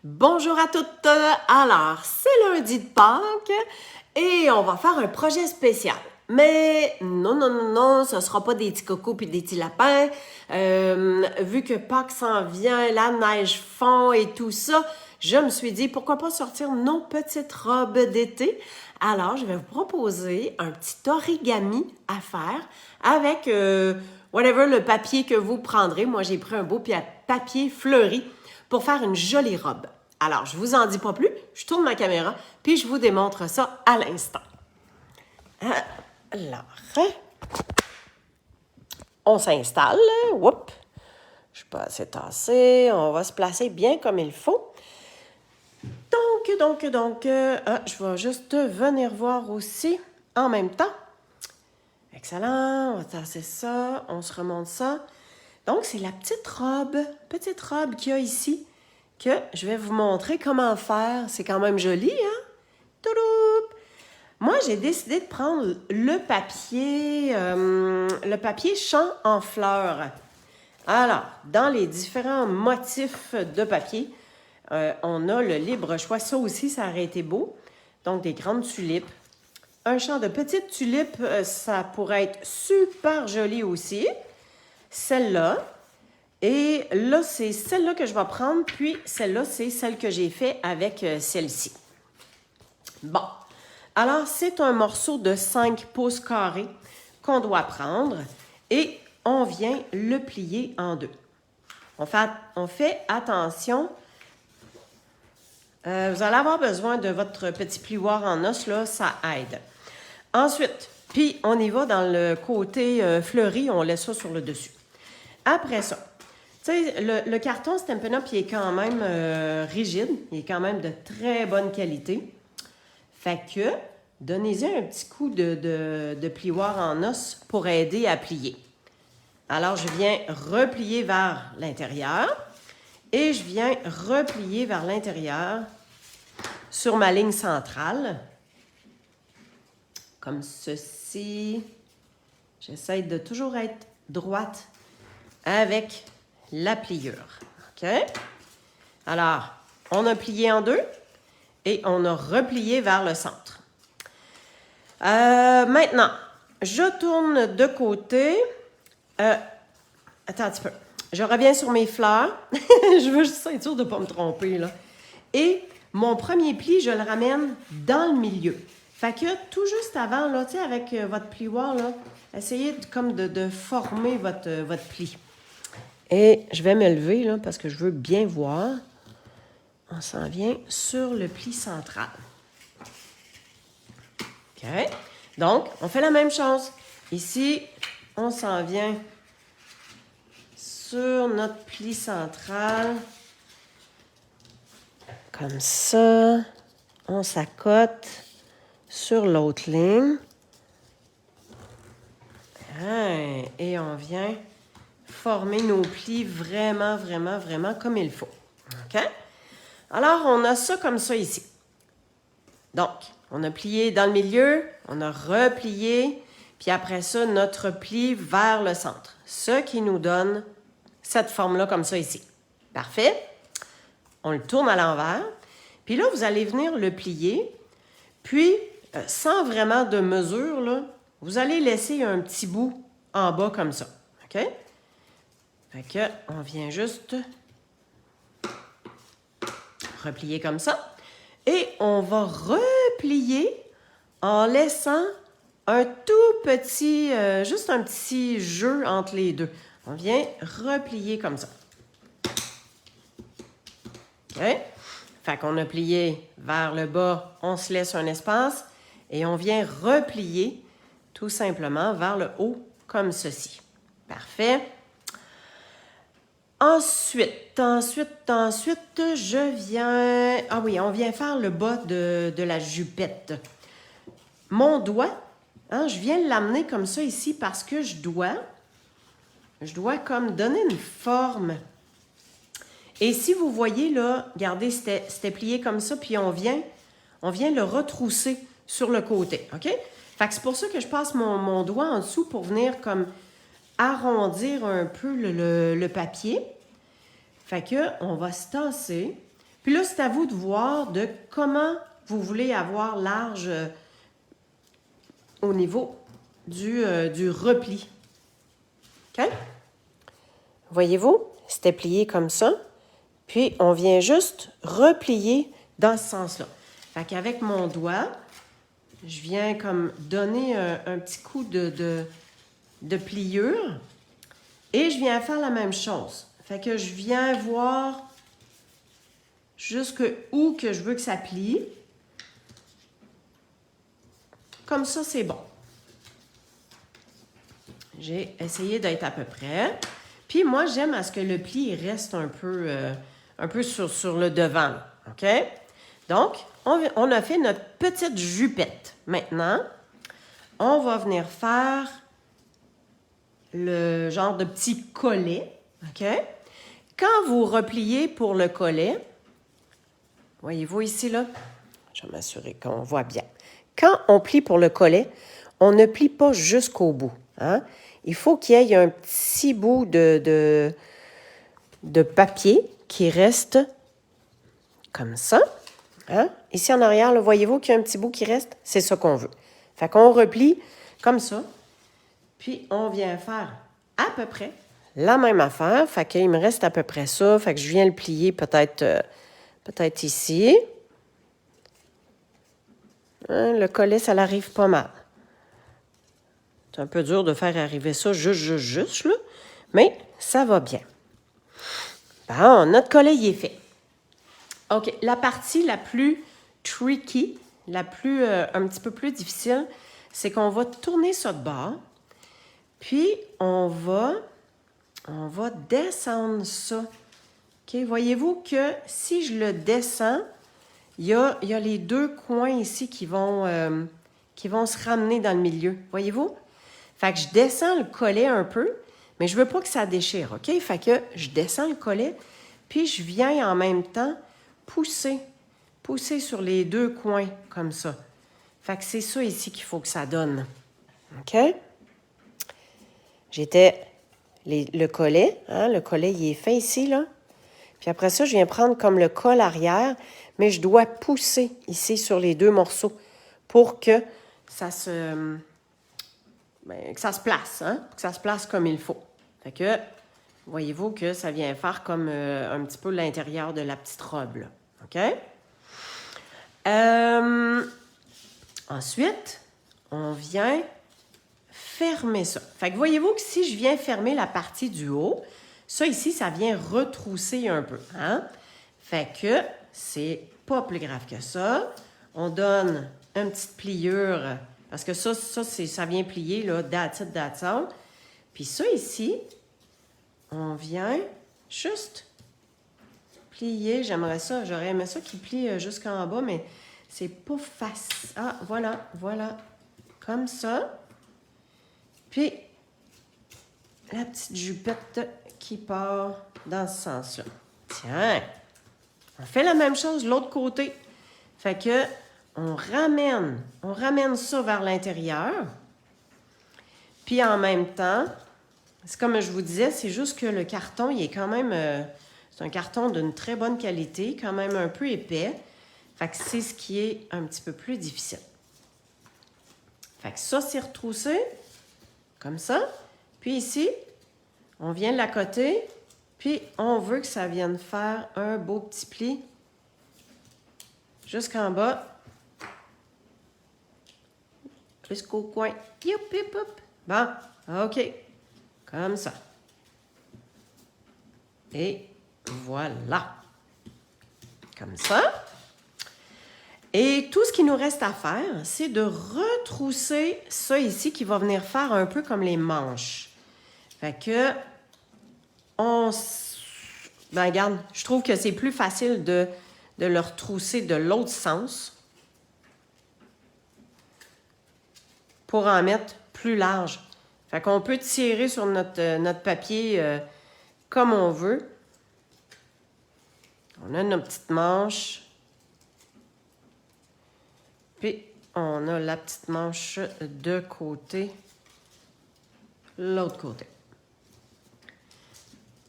Bonjour à toutes! Alors, c'est lundi de Pâques et on va faire un projet spécial. Mais non, ce sera pas des petits cocos puis des petits lapins. Vu que Pâques s'en vient, la neige fond et tout ça, je me suis dit pourquoi pas sortir nos petites robes d'été. Alors, je vais vous proposer un petit origami à faire avec whatever le papier que vous prendrez. Moi, j'ai pris un beau papier fleuri pour faire une jolie robe. Alors, je vous en dis pas plus, je tourne ma caméra, puis je vous démontre ça à l'instant. Alors, on s'installe. Oups, je suis pas assez tassée. On va se placer bien comme il faut. Donc, je vais juste venir voir aussi en même temps. Excellent, on va tasser ça, on se remonte ça. Donc, c'est la petite robe qu'il y a ici, que je vais vous montrer comment faire. C'est quand même joli, hein? Touloup! Moi, j'ai décidé de prendre le papier champ en fleurs. Alors, dans les différents motifs de papier, on a le libre choix. Ça aussi, ça aurait été beau. Donc, des grandes tulipes. Un champ de petites tulipes, ça pourrait être super joli aussi. Celle-là. Et là, c'est celle-là que je vais prendre. Puis, celle-là, c'est celle que j'ai fait avec celle-ci. Bon. Alors, c'est un morceau de 5 pouces carrés qu'on doit prendre. Et on vient le plier en deux. On fait attention. Vous allez avoir besoin de votre petit plioir en os, là, ça aide. Ensuite, puis on y va dans le côté fleuri, on laisse ça sur le dessus. Après ça, tu sais, le carton Stampin' Up, il est quand même rigide, il est quand même de très bonne qualité. Fait que, donnez-y un petit coup de plioir en os pour aider à plier. Alors, je viens replier vers l'intérieur et je viens replier vers l'intérieur sur ma ligne centrale. Comme ceci. J'essaie de toujours être droite avec la pliure. OK? Alors, on a plié en deux et on a replié vers le centre. Maintenant, je tourne de côté. Attends un petit peu. Je reviens sur mes fleurs. Je veux juste être sûre de ne pas me tromper, là. Et mon premier pli, je le ramène dans le milieu. Fait que tout juste avant, là, tu sais, avec votre plioir, là, essayez de former votre pli. Et je vais me lever, là, parce que je veux bien voir. On s'en vient sur le pli central. OK? Donc, on fait la même chose. Ici, on s'en vient sur notre pli central. Comme ça. On s'accote sur l'autre ligne. Et on vient former nos plis vraiment comme il faut. OK? Alors, on a ça comme ça ici. Donc, on a plié dans le milieu, on a replié, puis après ça, notre pli vers le centre. Ce qui nous donne cette forme-là comme ça ici. Parfait. On le tourne à l'envers. Puis là, vous allez venir le plier. Puis, sans vraiment de mesure, là, vous allez laisser un petit bout en bas comme ça. OK? Fait que, on vient juste replier comme ça. Et on va replier en laissant un tout petit, juste un petit jeu entre les deux. On vient replier comme ça. OK? Fait qu'on a plié vers le bas, on se laisse un espace et on vient replier tout simplement vers le haut comme ceci. Parfait. Ensuite, je viens... Ah oui, on vient faire le bas de la jupette. Mon doigt, hein, je viens l'amener comme ça ici parce que je dois comme donner une forme. Et si vous voyez, là, regardez, c'était plié comme ça, puis on vient le retrousser sur le côté, OK? Fait que c'est pour ça que je passe mon doigt en dessous pour venir comme arrondir un peu le papier. Fait que on va se tasser, Puis là, c'est à vous de voir de comment vous voulez avoir large au niveau du repli. OK? Voyez-vous? C'était plié comme ça. Puis, on vient juste replier dans ce sens-là. Fait qu'avec mon doigt, je viens comme donner un petit coup de pliure. Et je viens faire la même chose. Fait que je viens voir jusqu'où que je veux que ça plie. Comme ça, c'est bon. J'ai essayé d'être à peu près. Puis moi, j'aime à ce que le pli reste un peu sur le devant. OK? Donc, on a fait notre petite jupette. Maintenant, on va venir faire le genre de petit collet. OK? Quand vous repliez pour le collet, voyez-vous ici, là? Je vais m'assurer qu'on voit bien. Quand on plie pour le collet, on ne plie pas jusqu'au bout. Hein? Il faut qu'il y ait un petit bout de papier qui reste comme ça. Hein? Ici en arrière, là, voyez-vous qu'il y a un petit bout qui reste? C'est ça qu'on veut. Fait qu'on replie comme ça. Puis on vient faire à peu près la même affaire. Fait qu'il me reste à peu près ça. Fait que je viens le plier peut-être ici. Hein? Le collet, ça l'arrive pas mal. C'est un peu dur de faire arriver ça juste, là. Mais ça va bien. Bon, notre collet, il est fait. OK, la partie la plus tricky, un petit peu plus difficile, c'est qu'on va tourner ça de bord. Puis, on va descendre ça. OK, voyez-vous que si je le descends, il y a les deux coins ici qui vont se ramener dans le milieu. Voyez-vous? Fait que je descends le collet un peu, mais je veux pas que ça déchire, OK? Fait que je descends le collet, puis je viens en même temps pousser sur les deux coins, comme ça. Fait que c'est ça ici qu'il faut que ça donne. OK? Le collet, hein? Le collet, il est fait ici, là. Puis après ça, je viens prendre comme le col arrière, mais je dois pousser ici sur les deux morceaux pour que ça se place, hein? Que ça se place comme il faut. Fait que, voyez-vous que ça vient faire comme un petit peu l'intérieur de la petite robe, là. OK? Ensuite, on vient fermer ça. Fait que voyez-vous que si je viens fermer la partie du haut, ça ici, ça vient retrousser un peu, hein? Fait que c'est pas plus grave que ça. On donne une petite pliure, parce que ça vient plier, là, that's it. Puis ça ici, on vient juste plier. J'aurais aimé ça qui plie jusqu'en bas, mais c'est pas facile. Ah, voilà, comme ça. Puis, la petite jupette qui part dans ce sens-là. Tiens, on fait la même chose de l'autre côté. Fait que, on ramène ça vers l'intérieur. Puis en même temps, c'est comme je vous disais, c'est juste que le carton, il est quand même... c'est un carton d'une très bonne qualité, quand même un peu épais. Fait que c'est ce qui est un petit peu plus difficile. Fait que ça, c'est retroussé, comme ça. Puis ici, on vient de l'accoter, puis on veut que ça vienne faire un beau petit pli jusqu'en bas. Jusqu'au coin. Youp. Bon, OK. Comme ça. Et voilà. Comme ça. Et tout ce qui nous reste à faire, c'est de retrousser ça ici qui va venir faire un peu comme les manches. Fait que, regarde, je trouve que c'est plus facile de le retrousser de l'autre sens pour en mettre plus large. Fait qu'on peut tirer sur notre papier comme on veut. On a nos petites manches. Puis, on a la petite manche de côté, l'autre côté.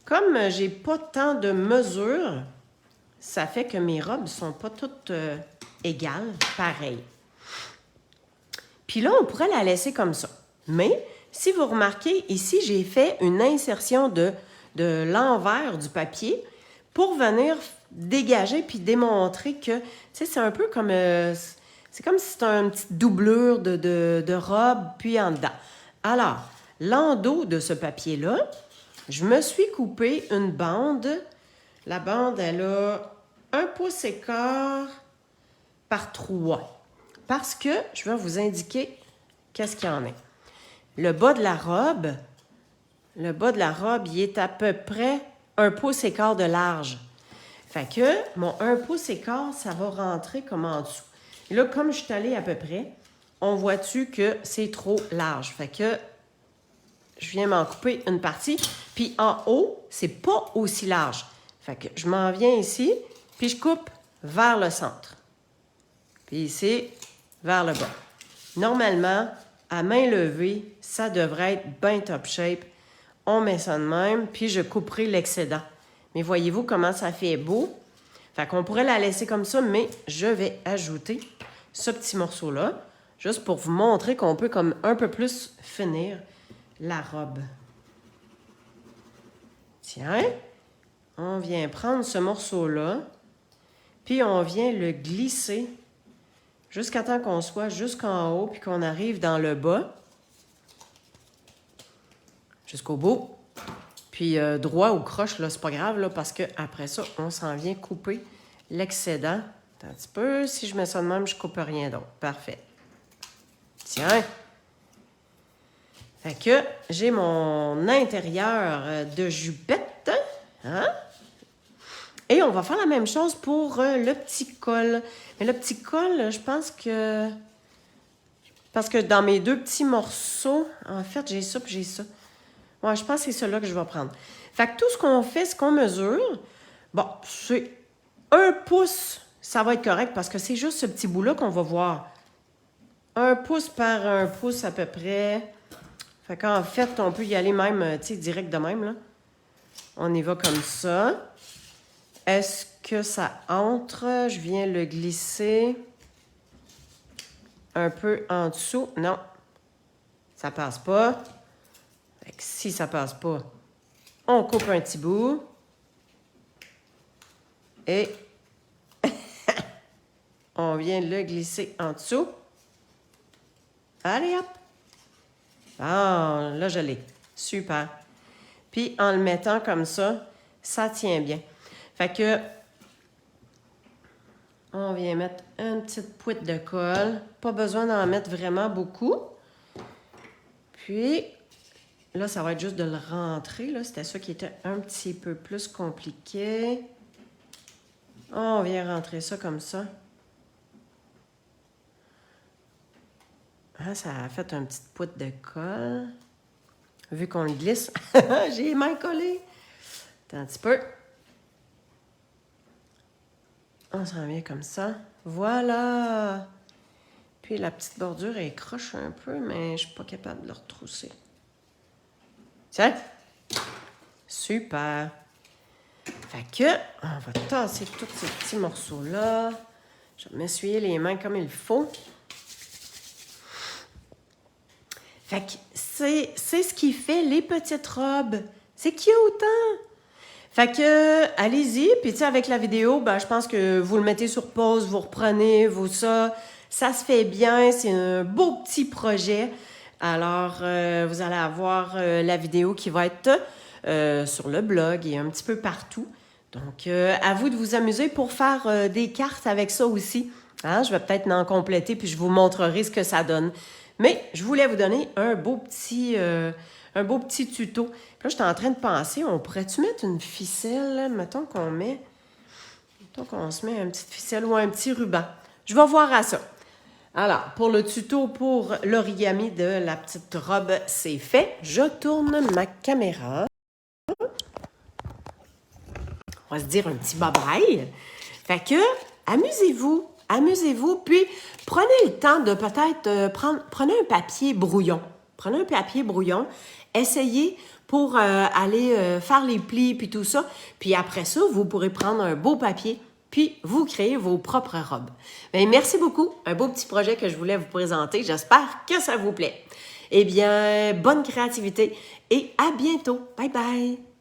Comme j'ai pas tant de mesures, ça fait que mes robes ne sont pas toutes égales, pareilles. Puis là, on pourrait la laisser comme ça. Mais, si vous remarquez, ici, j'ai fait une insertion de l'envers du papier pour venir dégager puis démontrer que, tu sais, c'est un peu comme... c'est comme si c'était une petite doublure de robe, puis en dedans. Alors, l'endos de ce papier-là, je me suis coupé une bande. La bande, elle a 1,25 pouces par 3. Parce que je vais vous indiquer qu'est-ce qu'il y en a. Le bas de la robe, il est à peu près 1,25 pouces de large. Fait que mon 1,25 pouces, ça va rentrer comme en dessous. Et là, comme je suis allée à peu près, on voit-tu que c'est trop large. Fait que je viens m'en couper une partie. Puis en haut, c'est pas aussi large. Fait que je m'en viens ici, puis je coupe vers le centre. Puis ici, vers le bas. Normalement, à main levée, ça devrait être bien top shape. On met ça de même, puis je couperai l'excédent. Mais voyez-vous comment ça fait beau? Fait qu'on pourrait la laisser comme ça, mais je vais ajouter ce petit morceau-là, juste pour vous montrer qu'on peut comme un peu plus finir la robe. Tiens, on vient prendre ce morceau-là, puis on vient le glisser jusqu'à temps qu'on soit jusqu'en haut, puis qu'on arrive dans le bas, jusqu'au bout. Puis droit ou croche, là, c'est pas grave, là, parce qu'après ça, on s'en vient couper l'excédent. Un petit peu, si je mets ça de même, je coupe rien d'autre. Parfait. Tiens. Fait que j'ai mon intérieur de jupette. Hein? Et on va faire la même chose pour le petit col. Mais le petit col, je pense que... Parce que dans mes deux petits morceaux, en fait, j'ai ça puis j'ai ça. Ouais, je pense que c'est celui-là que je vais prendre. Fait que tout ce qu'on fait, ce qu'on mesure, bon, c'est 1 pouce, ça va être correct parce que c'est juste ce petit bout-là qu'on va voir. 1 pouce par 1 pouce à peu près. Fait qu'en fait, on peut y aller même, tu sais, direct de même, là. On y va comme ça. Est-ce que ça entre? Je viens le glisser un peu en dessous. Non, ça passe pas. Fait que si ça passe pas, on coupe un petit bout. Et on vient le glisser en dessous. Allez, hop! Ah, là, je l'ai. Super. Puis, en le mettant comme ça tient bien. Fait que, on vient mettre une petite poutre de colle. Pas besoin d'en mettre vraiment beaucoup. Puis, là, ça va être juste de le rentrer. Là, c'était ça qui était un petit peu plus compliqué. On vient rentrer ça comme ça. Ah, ça a fait une petite poutre de colle. Vu qu'on le glisse, j'ai les mains collées. Attends un petit peu. On s'en vient comme ça. Voilà! Puis la petite bordure, elle croche un peu, mais je ne suis pas capable de le retrousser. Tiens! Super! Fait que, on va tasser tous ces petits morceaux-là. Je vais m'essuyer les mains comme il faut. Fait que c'est ce qui fait les petites robes. C'est cute, hein? Fait que, allez-y. Puis, tu sais, avec la vidéo, ben, je pense que vous le mettez sur pause, vous reprenez, vous ça. Ça se fait bien. C'est un beau petit projet. Alors, vous allez avoir la vidéo qui va être sur le blog et un petit peu partout. Donc, à vous de vous amuser pour faire des cartes avec ça aussi. Hein? Je vais peut-être en compléter puis je vous montrerai ce que ça donne. Mais je voulais vous donner un beau petit tuto. Puis là, j'étais en train de penser, on pourrait-tu mettre une ficelle? Là? Mettons qu'on se met une petite ficelle ou un petit ruban. Je vais voir à ça. Alors, pour le tuto pour l'origami de la petite robe, c'est fait. Je tourne ma caméra. On va se dire un petit bye-bye. Fait que, amusez-vous. Amusez-vous, puis prenez le temps de peut-être prenez un papier brouillon. Prenez un papier brouillon, essayez pour aller faire les plis puis tout ça. Puis après ça, vous pourrez prendre un beau papier puis vous créez vos propres robes. Bien, merci beaucoup. Un beau petit projet que je voulais vous présenter. J'espère que ça vous plaît. Eh bien, bonne créativité et à bientôt. Bye bye!